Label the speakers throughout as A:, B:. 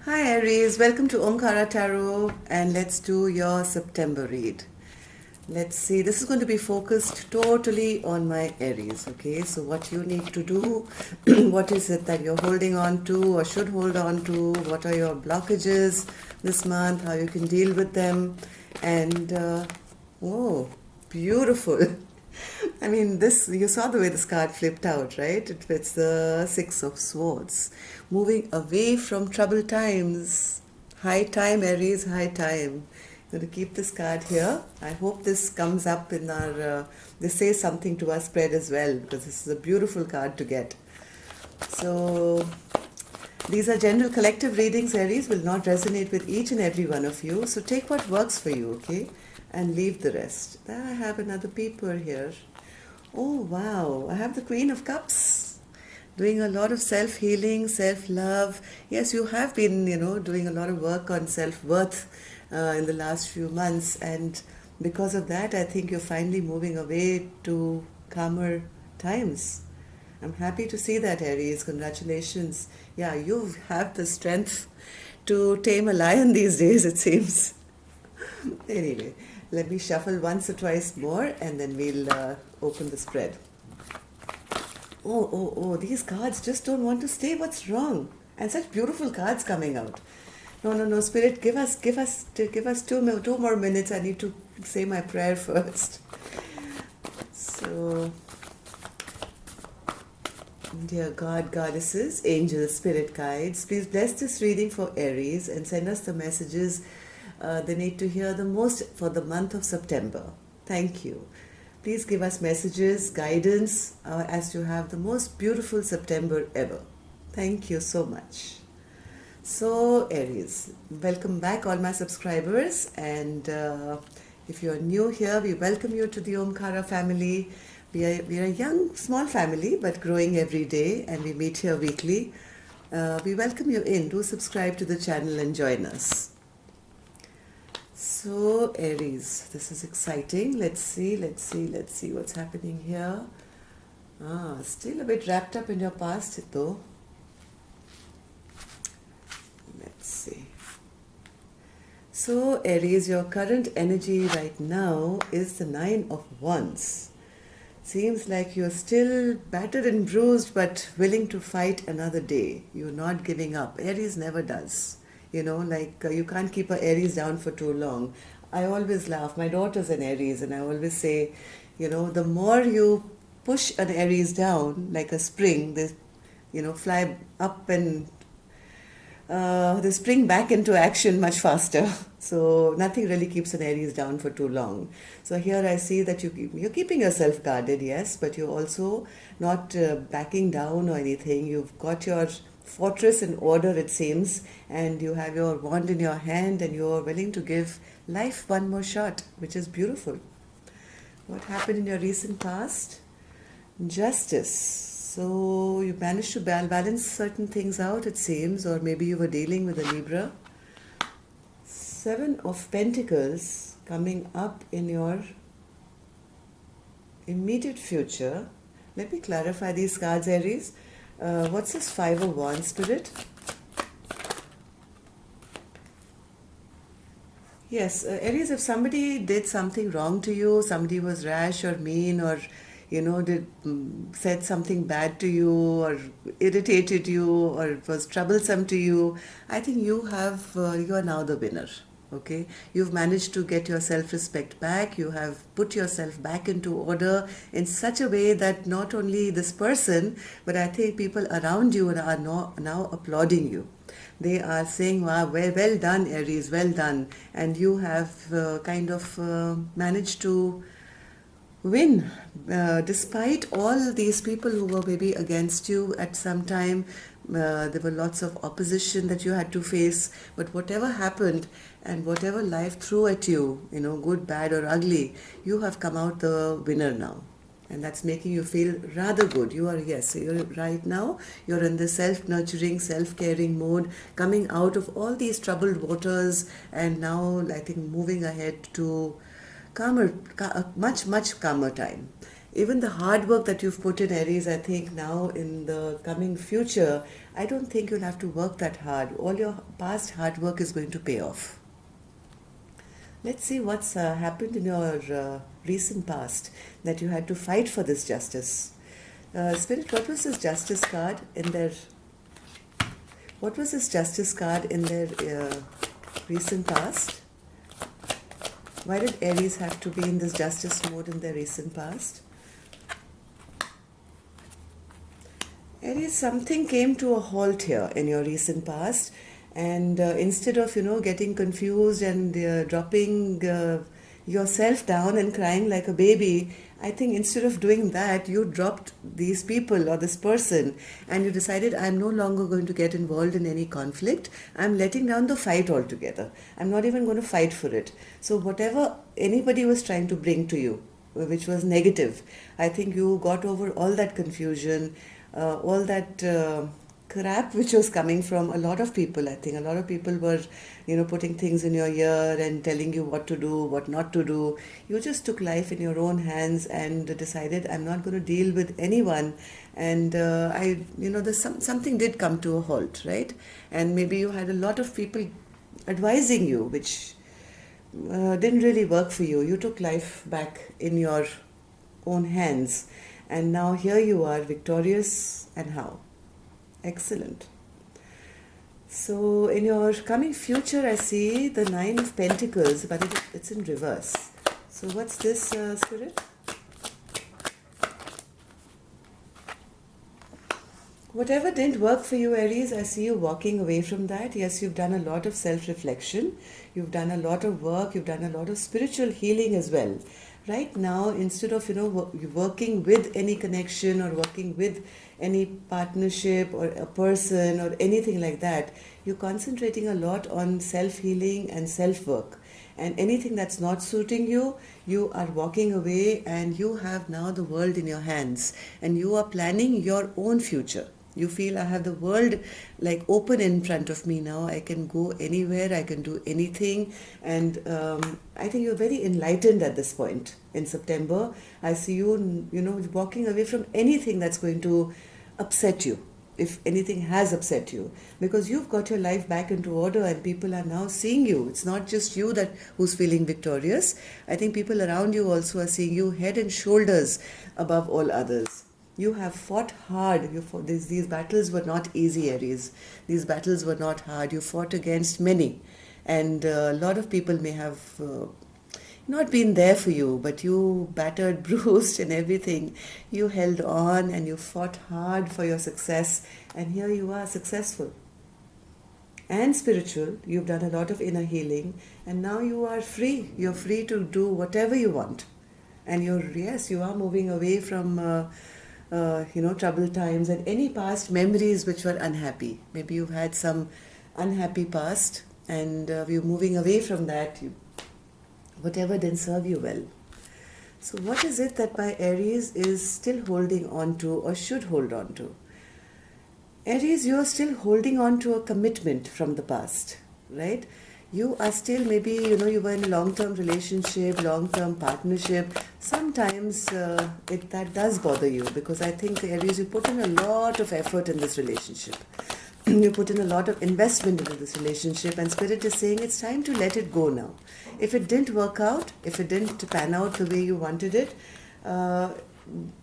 A: Hi Aries, welcome to Omkara Tarot and let's do your September read. Let's see, this is going to be focused totally on my Aries, okay? So what you need to do, what is it that you're holding on to or should hold on to, what are your blockages this month, how you can deal with them, and oh, beautiful. I mean, this, you saw the way this card flipped out, right? It's the Six of Swords. Moving away from troubled times. High time, Aries, high time. I'm going to keep this card here. I hope this comes up in our, this says something to our spread as well, because this is a beautiful card to get. So, these are general collective readings, Aries, will not resonate with each and every one of you. So take what works for you, okay? And leave the rest. I have another paper here. Oh, wow. I have the Queen of Cups. Doing a lot of self-healing, self-love. Yes, you have been, doing a lot of work on self-worth in the last few months. And because of that, I think you're finally moving away to calmer times. I'm happy to see that, Aries. Congratulations. Yeah, you have the strength to tame a lion these days, it seems. Anyway, let me shuffle once or twice more and then we'll open the spread. Oh, these cards just don't want to stay. What's wrong? And such beautiful cards coming out. No, Spirit, give us two more minutes. I need to say my prayer first. So, dear God, goddesses, angels, spirit guides, please bless this reading for Aries and send us the messages they need to hear the most for the month of September. Thank you. Please give us messages, guidance as you have the most beautiful September ever. Thank you so much. So, Aries, welcome back, all my subscribers. And if you're new here, we welcome you to the Omkara family. We are a young, small family, but growing every day, and we meet here weekly. We welcome you in. Do subscribe to the channel and join us. So, Aries, this is exciting. Let's see what's happening here. Still a bit wrapped up in your past, though. Let's see. So, Aries, your current energy right now is the Nine of Wands. Seems like you're still battered and bruised, but willing to fight another day. You're not giving up. Aries never does. You can't keep a Aries down for too long. I always laugh. My daughter's an Aries, and I always say, the more you push an Aries down, like a spring, they, fly up and they spring back into action much faster. So nothing really keeps an Aries down for too long. So here I see that you're keeping yourself guarded, yes, but you're also not backing down or anything. You've got your fortress in order, it seems, and you have your wand in your hand and you're willing to give life one more shot, which is beautiful. What happened in your recent past? Justice. So you managed to balance certain things out, it seems, or maybe you were dealing with a Libra. Seven of Pentacles coming up in your immediate future. Let me clarify these cards, Aries. What's this Five of Wands, Spirit? Yes, Aries, if somebody did something wrong to you, somebody was rash or mean or, said something bad to you or irritated you or was troublesome to you, I think you are now the winner. Okay, you've managed to get your self-respect back. You have put yourself back into order in such a way that not only this person, but I think people around you are now applauding you. They are saying, wow, well done, Aries, well done. And you have managed to win despite all these people who were maybe against you at some time. There were lots of opposition that you had to face, but whatever happened and whatever life threw at you, good, bad or ugly, you have come out the winner now, and that's making you feel rather good. You're right now, you're in the self-nurturing, self-caring mode, coming out of all these troubled waters, and now I think moving ahead to a much calmer time. Even the hard work that you've put in, Aries, I think now in the coming future, I don't think you'll have to work that hard. All your past hard work is going to pay off. Let's see what's happened in your recent past that you had to fight for this justice. Spirit, what was this justice card in their? What was this justice card in their recent past? Why did Aries have to be in this justice mode in their recent past? Aries, something came to a halt here in your recent past, and instead of getting confused and dropping yourself down and crying like a baby, I think instead of doing that, you dropped these people or this person, and you decided, I'm no longer going to get involved in any conflict. I'm letting down the fight altogether. I'm not even going to fight for it. So whatever anybody was trying to bring to you, which was negative, I think you got over all that confusion, all that crap which was coming from a lot of people. I think a lot of people were, putting things in your ear and telling you what to do, what not to do. You just took life in your own hands and decided, I'm not going to deal with anyone. And something did come to a halt, right? And maybe you had a lot of people advising you, which didn't really work for you. You took life back in your own hands. And now here you are, victorious, and how? Excellent. So in your coming future, I see the 9 of Pentacles, but it's in reverse. So what's this, Spirit? Whatever didn't work for you, Aries, I see you walking away from that. Yes, you've done a lot of self-reflection. You've done a lot of work. You've done a lot of spiritual healing as well. Right now, instead of working with any connection or working with any partnership or a person or anything like that, you're concentrating a lot on self-healing and self-work. And anything that's not suiting you, you are walking away, and you have now the world in your hands, and you are planning your own future. You feel, I have the world like open in front of me now. I can go anywhere. I can do anything. And I think you're very enlightened at this point in September. I see you, walking away from anything that's going to upset you, if anything has upset you, because you've got your life back into order and people are now seeing you. It's not just you who's feeling victorious. I think people around you also are seeing you head and shoulders above all others. You have fought hard. These battles were not easy, Aries. These battles were not hard. You fought against many. And a lot of people may have not been there for you, but you battered, bruised and everything. You held on and you fought hard for your success. And here you are, successful and spiritual. You've done a lot of inner healing. And now you are free. You're free to do whatever you want. And you are moving away from troubled times and any past memories which were unhappy. Maybe you've had some unhappy past and you're moving away from that. Whatever didn't serve you well. So what is it that my Aries is still holding on to or should hold on to? Aries, you're still holding on to a commitment from the past, right? You are still, maybe, you were in a long-term relationship, long-term partnership. Sometimes that does bother you, because I think, Aries, you put in a lot of effort in this relationship. You put in a lot of investment into this relationship, and Spirit is saying it's time to let it go now. If it didn't work out, if it didn't pan out the way you wanted it,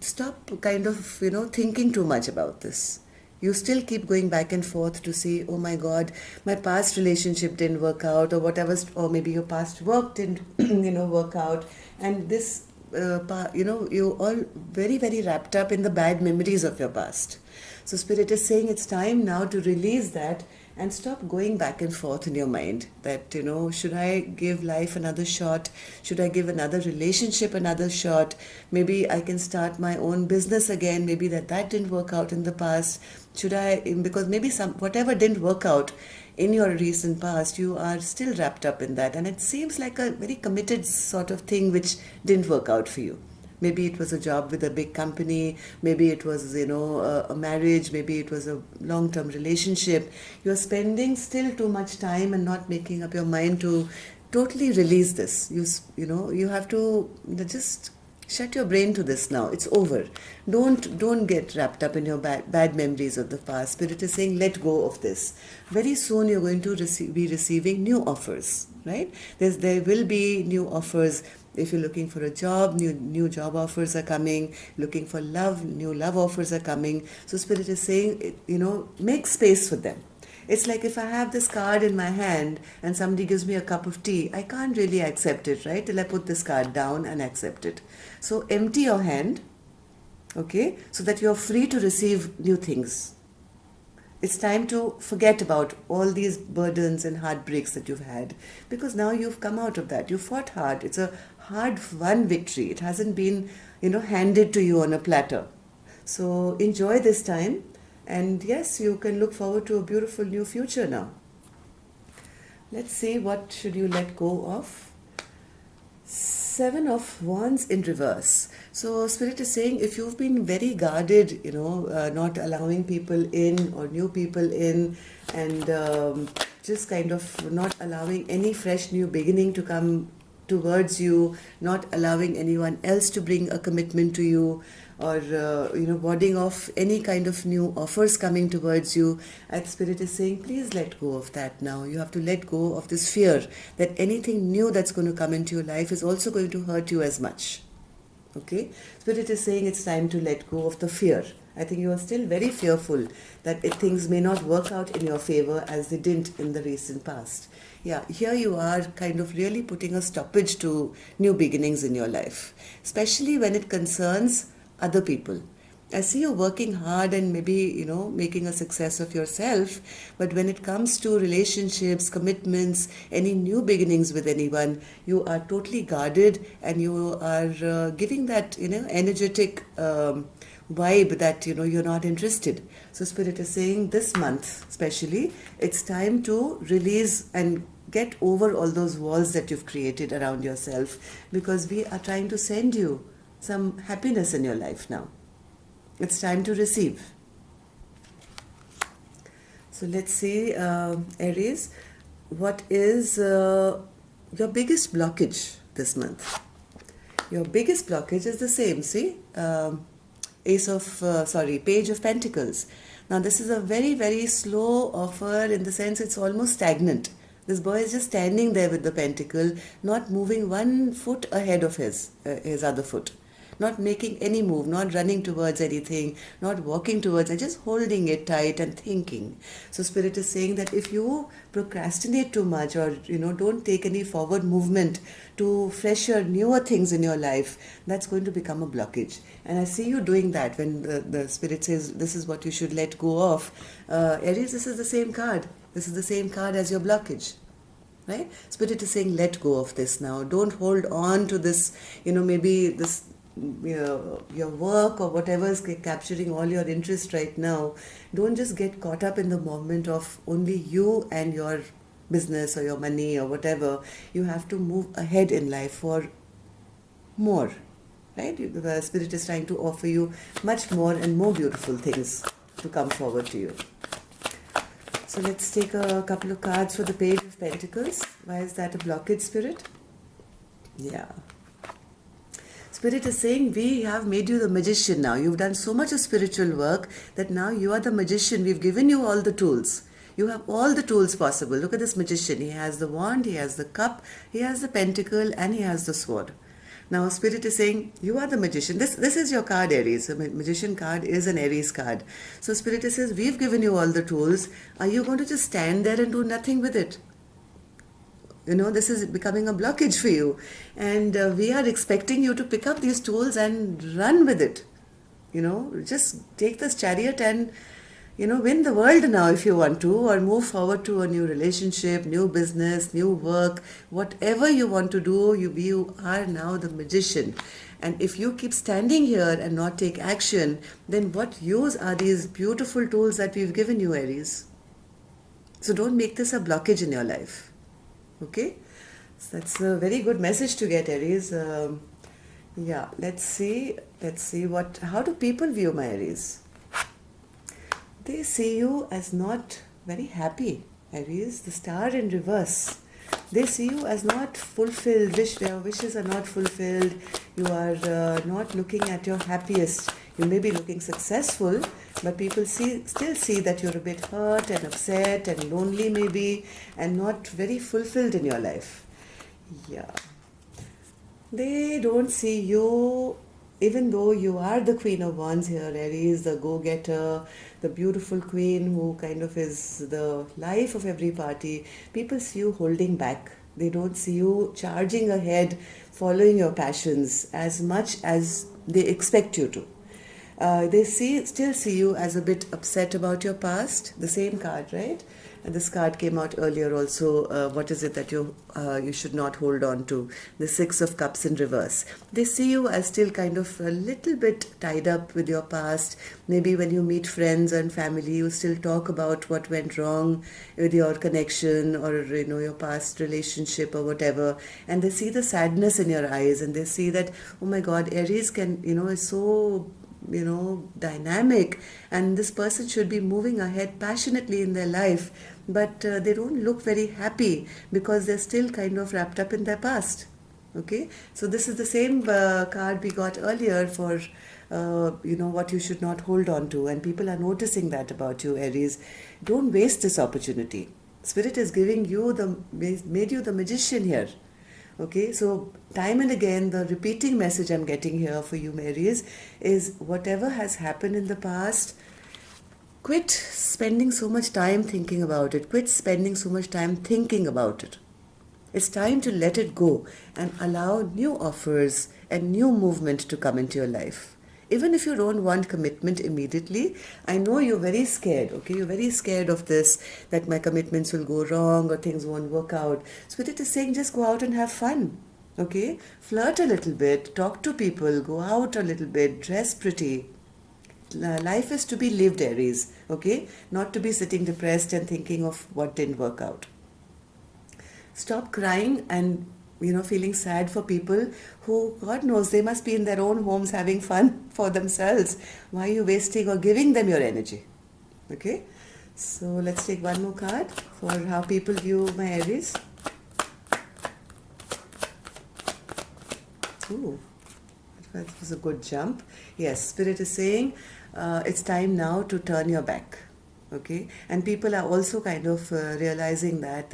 A: stop kind of, thinking too much about this. You still keep going back and forth to see, oh my God, my past relationship didn't work out, or whatever, or maybe your past work didn't, work out. And this, you're all very, very wrapped up in the bad memories of your past. So Spirit is saying it's time now to release that and stop going back and forth in your mind that, should I give life another shot? Should I give another relationship another shot? Maybe I can start my own business again. Maybe that didn't work out in the past. Should I, because maybe whatever didn't work out in your recent past, you are still wrapped up in that. And it seems like a very committed sort of thing which didn't work out for you. Maybe it was a job with a big company. Maybe it was, a marriage. Maybe it was a long-term relationship. You're spending still too much time and not making up your mind to totally release this. You have to just Shut your brain to this now. It's over. Don't get wrapped up in your bad memories of the past. Spirit is saying, let go of this. Very soon you're going to be receiving new offers, right? There will be new offers. If you're looking for a job, new job offers are coming. Looking for love, new love offers are coming. So Spirit is saying, make space for them. It's like if I have this card in my hand and somebody gives me a cup of tea, I can't really accept it, right? Till I put this card down and accept it. So empty your hand, okay, so that you're free to receive new things. It's time to forget about all these burdens and heartbreaks that you've had, because now you've come out of that. You fought hard. It's a hard-won victory. It hasn't been, handed to you on a platter. So enjoy this time. And yes, you can look forward to a beautiful new future now. Let's see, what should you let go of? 7 of Wands in reverse. So Spirit is saying, if you've been very guarded, not allowing people in or new people in, and just kind of not allowing any fresh new beginning to come towards you, not allowing anyone else to bring a commitment to you, or warding off any kind of new offers coming towards you, and Spirit is saying, please let go of that now. You have to let go of this fear that anything new that's going to come into your life is also going to hurt you as much. Okay? Spirit is saying it's time to let go of the fear. I think you are still very fearful that things may not work out in your favor as they didn't in the recent past. Yeah, here you are kind of really putting a stoppage to new beginnings in your life, especially when it concerns other people. I see you working hard and maybe, making a success of yourself, but when it comes to relationships, commitments, any new beginnings with anyone, you are totally guarded, and you are giving that, energetic vibe that, you're not interested. So Spirit is saying this month, especially, it's time to release and get over all those walls that you've created around yourself, because we are trying to send you some happiness in your life now. It's time to receive. So let's see, Aries, what is your biggest blockage this month? Your biggest blockage is the same, see? Page of Pentacles. Now this is a very, very slow offer, in the sense it's almost stagnant. This boy is just standing there with the pentacle, not moving 1 foot ahead of his other foot. Not making any move, not running towards anything, not walking towards it, just holding it tight and thinking. So Spirit is saying that if you procrastinate too much, or don't take any forward movement to fresher, newer things in your life, that's going to become a blockage. And I see you doing that when the Spirit says this is what you should let go of. Aries, this is the same card. This is the same card as your blockage. Right? Spirit is saying, let go of this now. Don't hold on to this, maybe this, your work or whatever is capturing all your interest right now. Don't just get caught up in the moment of only you and your business or your money or whatever. You have to move ahead in life for more, right? The Spirit is trying to offer you much more and more beautiful things to come forward to you. So let's take a couple of cards for the Page of Pentacles. Why is that a blockage, Spirit? Yeah. Spirit is saying, we have made you the magician now. You've done so much of spiritual work that now you are the magician. We've given you all the tools. You have all the tools possible. Look at this magician. He has the wand, he has the cup, he has the pentacle, and he has the sword. Now Spirit is saying, you are the magician. This is your card, Aries. The magician card is an Aries card. So Spirit says, we've given you all the tools. Are you going to just stand there and do nothing with it? This is becoming a blockage for you. And we are expecting you to pick up these tools and run with it. Just take this chariot and, win the world now if you want to, or move forward to a new relationship, new business, new work, whatever you want to do, you are now the magician. And if you keep standing here and not take action, then what use are these beautiful tools that we've given you, Aries? So don't make this a blockage in your life. Okay, so that's a very good message to get, Aries. Yeah, let's see how do people view my Aries? They see you as not very happy, Aries. The Star in reverse. They see you as not fulfilled, their wishes are not fulfilled, you are not looking at your happiest. You may be looking successful, but people still see that you're a bit hurt and upset and lonely maybe, and not very fulfilled in your life. Yeah. They don't see you, even though you are the Queen of Wands here, Aries, the go-getter, the beautiful queen who kind of is the life of every party. People see you holding back. They don't see you charging ahead, following your passions as much as they expect you to. They still see you as a bit upset about your past. The same card, right? And this card came out earlier also. What is it that you should not hold on to? The Six of Cups in reverse. They see you as still kind of a little bit tied up with your past. Maybe when you meet friends and family, you still talk about what went wrong with your connection or your past relationship or whatever. And they see the sadness in your eyes, and they see that, oh my God, Aries is so dynamic, and this person should be moving ahead passionately in their life, but they don't look very happy because they're still kind of wrapped up in their past. Okay, so this is the same card we got earlier for what you should not hold on to, and people are noticing that about you, Aries. Don't waste this opportunity. Spirit is giving you made you the magician here. Okay, so time and again, the repeating message I'm getting here for you, Aries, is whatever has happened in the past, quit spending so much time thinking about it. Quit spending so much time thinking about it. It's time to let it go and allow new offers and new movement to come into your life. Even if you don't want commitment immediately, I know you're very scared, okay? You're very scared of this, that my commitments will go wrong or things won't work out. Spirit is saying just go out and have fun, okay? Flirt a little bit, talk to people, go out a little bit, dress pretty. Life is to be lived, Aries, okay? Not to be sitting depressed and thinking of what didn't work out. Stop crying and feeling sad for people who, God knows, they must be in their own homes having fun for themselves. Why are you wasting or giving them your energy? Okay, so let's take one more card for how people view my Aries. Ooh, that was a good jump. Yes, Spirit is saying it's time now to turn your back. Okay, and people are also kind of realizing that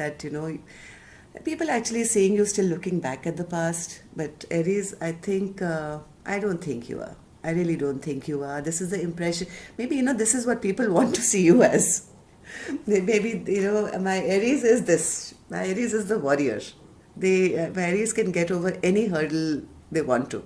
A: people actually saying you're still looking back at the past, but Aries, I don't think you are. I really don't think you are. This is the impression. Maybe, this is what people want to see you as. Maybe, my Aries is this. My Aries is the warrior. My Aries can get over any hurdle they want to.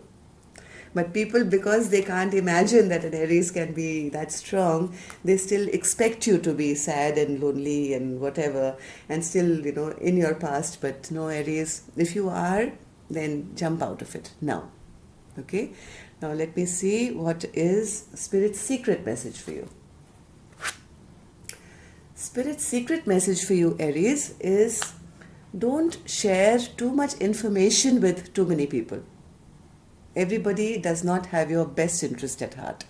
A: But people, because they can't imagine that an Aries can be that strong, they still expect you to be sad and lonely and whatever, and still, in your past. But no, Aries, if you are, then jump out of it now. Okay? Now let me see what is Spirit's secret message for you. Spirit's secret message for you, Aries, is don't share too much information with too many people. Everybody does not have your best interest at heart.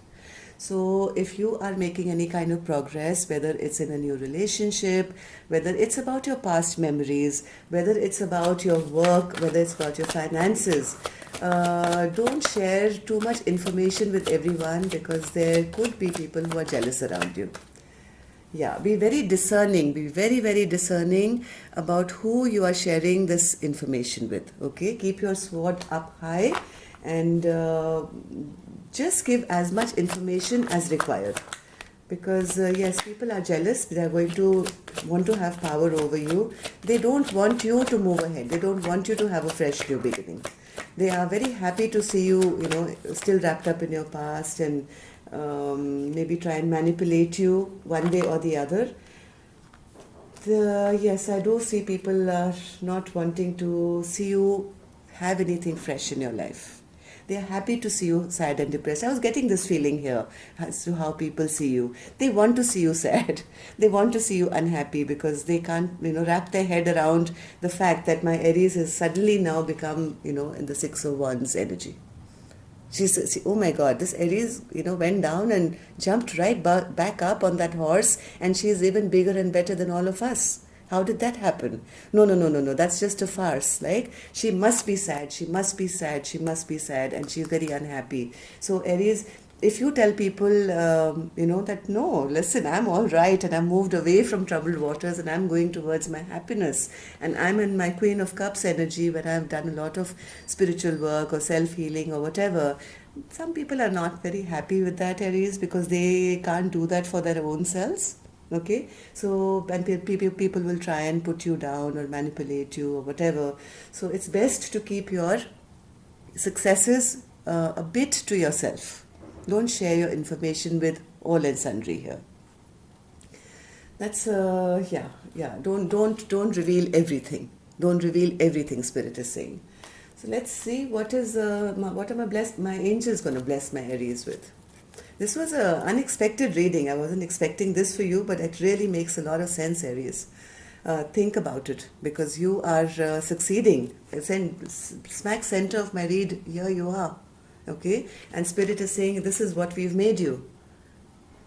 A: So if you are making any kind of progress, whether it's in a new relationship, whether it's about your past memories, whether it's about your work, whether it's about your finances, don't share too much information with everyone, because there could be people who are jealous around you. Yeah, be very discerning, be very, very discerning about who you are sharing this information with. Okay, keep your sword up high and just give as much information as required, because yes, people are jealous. They are going to want to have power over you. They don't want you to move ahead. They don't want you to have a fresh new beginning. They are very happy to see you, still wrapped up in your past, and maybe try and manipulate you one way or the other. Yes, I do see people are not wanting to see you have anything fresh in your life. They are happy to see you sad and depressed. I was getting this feeling here as to how people see you. They want to see you sad. They want to see you unhappy, because they can't, wrap their head around the fact that my Aries has suddenly now become, in the Six of Wands energy. She says, oh my God, this Aries, went down and jumped right back up on that horse, and she is even bigger and better than all of us. How did that happen? No, no, no, no, no. That's just a farce. Like, she must be sad. She must be sad. She must be sad. And she's very unhappy. So, Aries, if you tell people, that no, listen, I'm all right and I'm moved away from troubled waters and I'm going towards my happiness and I'm in my Queen of Cups energy where I've done a lot of spiritual work or self healing or whatever. Some people are not very happy with that, Aries, because they can't do that for their own selves. Okay, so and people will try and put you down or manipulate you or whatever. So it's best to keep your successes a bit to yourself. Don't share your information with all and sundry here. That's yeah. Don't reveal everything. Don't reveal everything. Spirit is saying. So let's see what am I blessed? My angels going to bless my Aries with. This was an unexpected reading. I wasn't expecting this for you, but it really makes a lot of sense, Aries. Think about it because you are succeeding. It's in smack center of my read. Here you are, okay? And Spirit is saying this is what we've made you.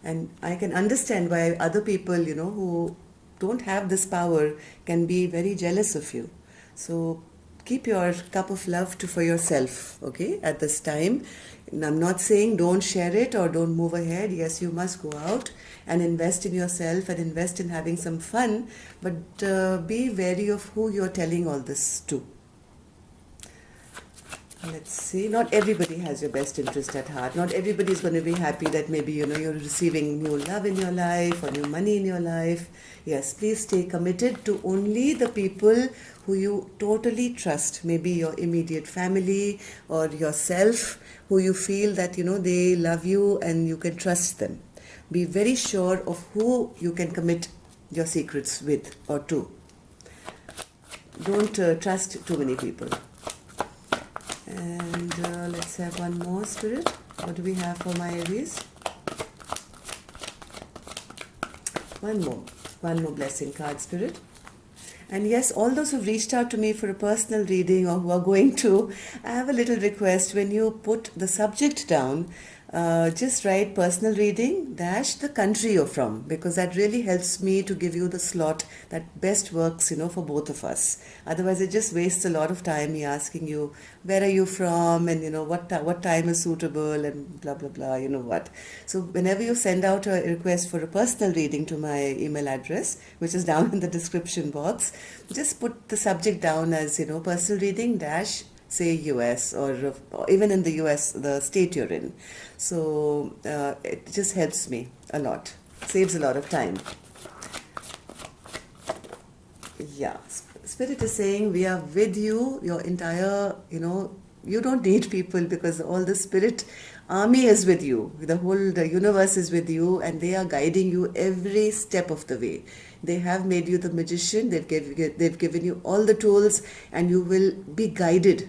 A: And I can understand why other people, who don't have this power can be very jealous of you. So keep your cup of love for yourself, okay, at this time. And I'm not saying don't share it or don't move ahead. Yes, you must go out and invest in yourself and invest in having some fun, but be wary of who you're telling all this to. Let's see. Not everybody has your best interest at heart. Not everybody is going to be happy that maybe you're receiving new love in your life or new money in your life. Yes, please stay committed to only the people who you totally trust. Maybe your immediate family or yourself, who you feel that they love you and you can trust them. Be very sure of who you can commit your secrets with or to. Don't trust too many people. And let's have one more, Spirit. What do we have for my Aries? One more blessing card, Spirit. And yes, all those who've reached out to me for a personal reading or who are going to, I have a little request. When you put the subject down, just write personal reading dash the country you're from, because that really helps me to give you the slot that best works, for both of us. Otherwise, it just wastes a lot of time me asking you, where are you from, and what time is suitable, and blah blah blah. What. So whenever you send out a request for a personal reading to my email address, which is down in the description box, just put the subject down as personal reading dash say US or even in the US, the state you're in. So it just helps me a lot, saves a lot of time. Yeah, Spirit is saying we are with you, your entire, you don't need people because all the Spirit army is with you. The universe is with you and they are guiding you every step of the way. They have made you the magician. They've given you all the tools and you will be guided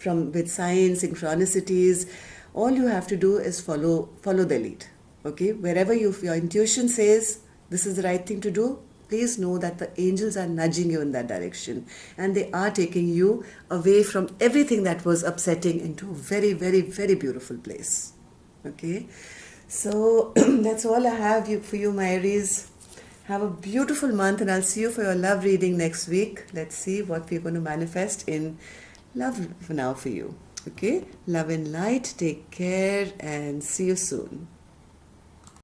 A: with signs, synchronicities. All you have to do is follow the lead. Okay, wherever your intuition says this is the right thing to do, please know that the angels are nudging you in that direction and they are taking you away from everything that was upsetting into a very, very, very beautiful place. Okay, so that's all I have for you, my Aries. Have a beautiful month and I'll see you for your love reading next week. Let's see what we're going to manifest in love now for you. Okay, love and light. Take care and see you soon.